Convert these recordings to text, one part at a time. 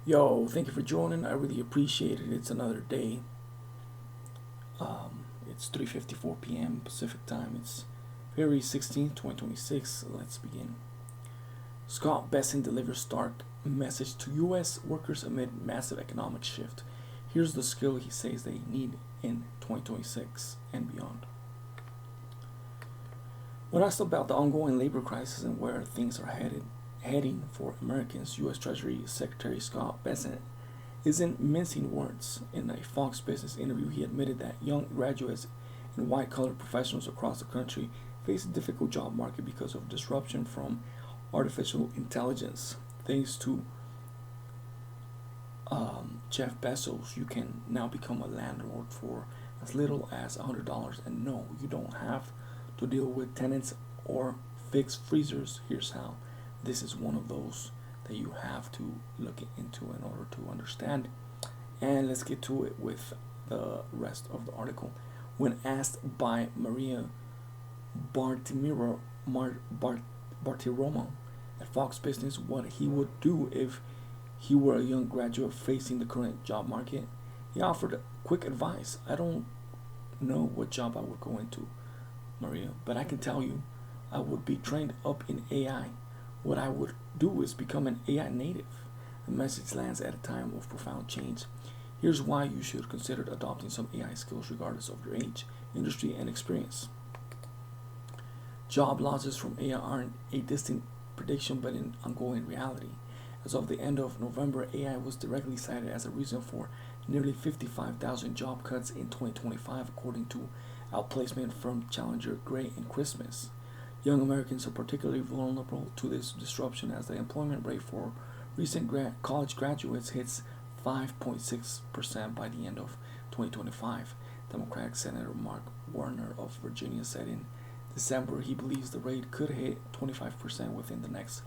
Yo, thank you for joining. I really appreciate it. It's another day. It's 3:54 p.m. Pacific time. It's February 16th, 2026. Let's begin. Scott Bessent delivers stark message to U.S. workers amid massive economic shift. Here's the skill he says they need in 2026 and beyond. When asked about the ongoing labor crisis and where things are heading for Americans, U.S. Treasury Secretary Scott Bessent isn't mincing words. In a Fox Business interview, he admitted that young graduates and white collar professionals across the country face a difficult job market because of disruption from artificial intelligence. Thanks to Jeff Bezos, you can now become a landlord for as little as $100. And no, you don't have to deal with tenants or fixed freezers. Here's how. This is one of those that you have to look into in order to understand. And let's get to it with the rest of the article. When asked by Maria Bartimiro Bartiromo at Fox Business what he would do if he were a young graduate facing the current job market, he offered quick advice. I don't know what job I would go into, Maria, but I can tell you I would be trained up in AI. What I would do is become an AI native. The message lands at a time of profound change. Here's why you should consider adopting some AI skills regardless of your age, industry, and experience. Job losses from AI aren't a distant prediction but an ongoing reality. As of the end of November, AI was directly cited as a reason for nearly 55,000 job cuts in 2025, according to outplacement firm Challenger Gray and Christmas. Young Americans are particularly vulnerable to this disruption as the employment rate for recent college graduates hits 5.6% by the end of 2025. Democratic Senator Mark Warner of Virginia said in December he believes the rate could hit 25% within the next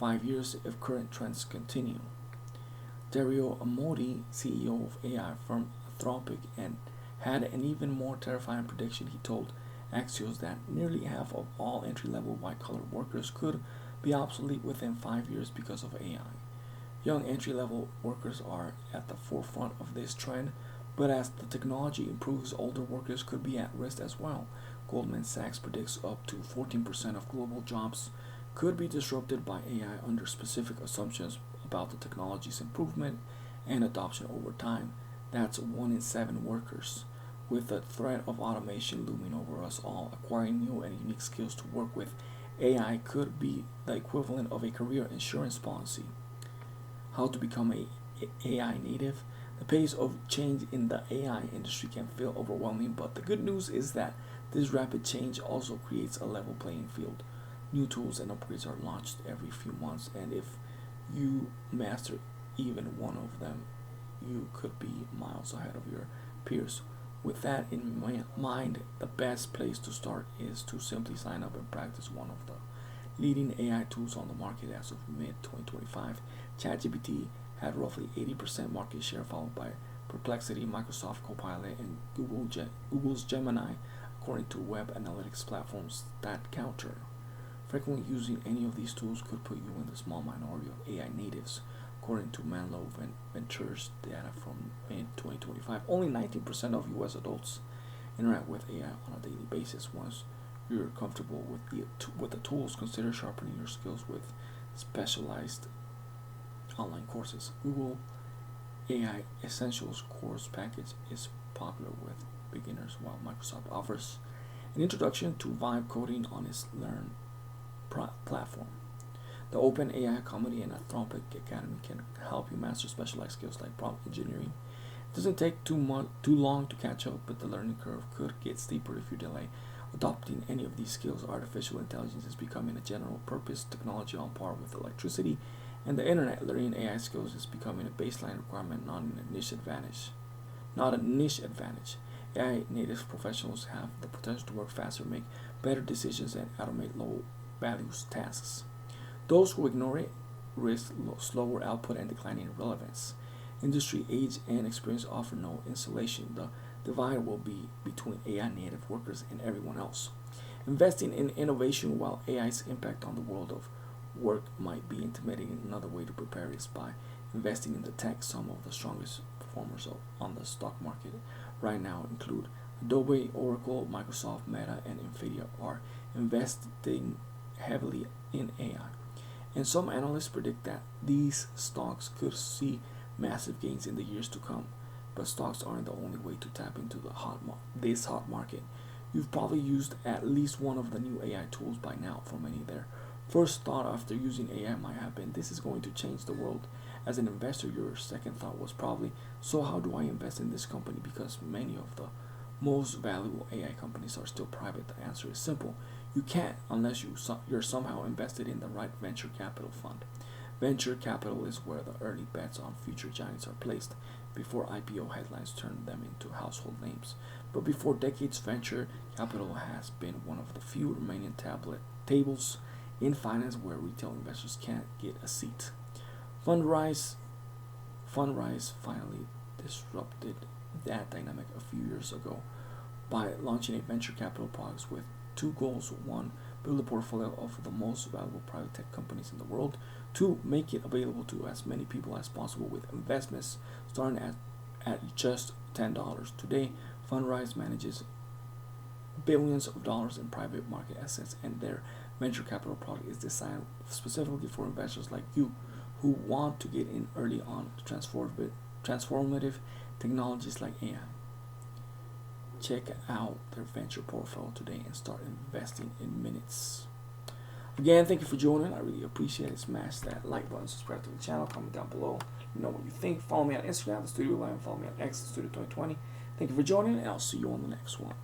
5 years if current trends continue. Dario Amodi, CEO of AI firm Anthropic, and had an even more terrifying prediction. He told Axios that nearly half of all entry level white collar workers could be obsolete within 5 years because of AI. Young entry level workers are at the forefront of this trend, but as the technology improves, older workers could be at risk as well. Goldman Sachs predicts up to 14% of global jobs could be disrupted by AI under specific assumptions about the technology's improvement and adoption over time. That's 1 in 7 workers. With the threat of automation looming over us all, acquiring new and unique skills to work with AI could be the equivalent of a career insurance policy. How to become a AI native? The pace of change in the AI industry can feel overwhelming, but the good news is that this rapid change also creates a level playing field. New tools and upgrades are launched every few months, and if you master even one of them, you could be miles ahead of your peers. With that in mind, the best place to start is to simply sign up and practice one of the leading AI tools on the market as of mid 2025. ChatGPT had roughly 80% market share, followed by Perplexity, Microsoft Copilot, and Google's Gemini, according to web analytics platforms StatCounter. Frequently using any of these tools could put you in the small minority of AI natives. According to Manlow Ventures data from mid 2025, only 19% of US adults interact with AI on a daily basis. Once you're comfortable with the tools, consider sharpening your skills with specialized online courses. Google AI Essentials course package is popular with beginners, while Microsoft offers an introduction to vibe coding on its Learn platform. The Open AI Comedy and Anthropic Academy can help you master specialized skills like prompt engineering. It doesn't take too long to catch up, but the learning curve could get steeper if you delay adopting any of these skills. Artificial intelligence is becoming a general purpose technology on par with electricity, and the internet. Learning AI skills is becoming a baseline requirement, not a niche advantage. Not a niche advantage. AI native professionals have the potential to work faster, make better decisions, and automate low value tasks. Those who ignore it risk slower output and declining relevance. Industry age and experience offer no insulation. The divide will be between AI native workers and everyone else. Investing in innovation while AI's impact on the world of work might be intimidating. Another way to prepare is by investing in the tech. Some of the strongest performers on the stock market right now include Adobe, Oracle, Microsoft, Meta, and Nvidia are investing heavily in AI. And some analysts predict that these stocks could see massive gains in the years to come. But stocks aren't the only way to tap into this hot market. You've probably used at least one of the new AI tools by now. For many, their first thought after using AI might have been, "This is going to change the world." As an investor, your second thought was probably, "So how do I invest in this company?" Because many of the most valuable AI companies are still private. The answer is simple: you can't unless you're somehow invested in the right venture capital fund. Venture capital is where the early bets on future giants are placed before IPO headlines turn them into household names. But before decades, venture capital has been one of the few remaining tables in finance where retail investors can't get a seat. Fundrise finally disrupted that dynamic a few years ago by launching a venture capital product with two goals: one, build a portfolio of the most valuable private tech companies in the world; two, make it available to as many people as possible with investments starting at just $10. Today, Fundrise manages billions of dollars in private market assets, and their venture capital product is designed specifically for investors like you who want to get in early on transformative technologies like AI. Check out their venture portfolio today and start investing in minutes. Again, thank you for joining. I really appreciate it. Smash that like button, subscribe to the channel, comment down below. Let me know what you think. Follow me on Instagram, the Studio Live, and follow me on X, the Studio 2020. Thank you for joining, and I'll see you on the next one.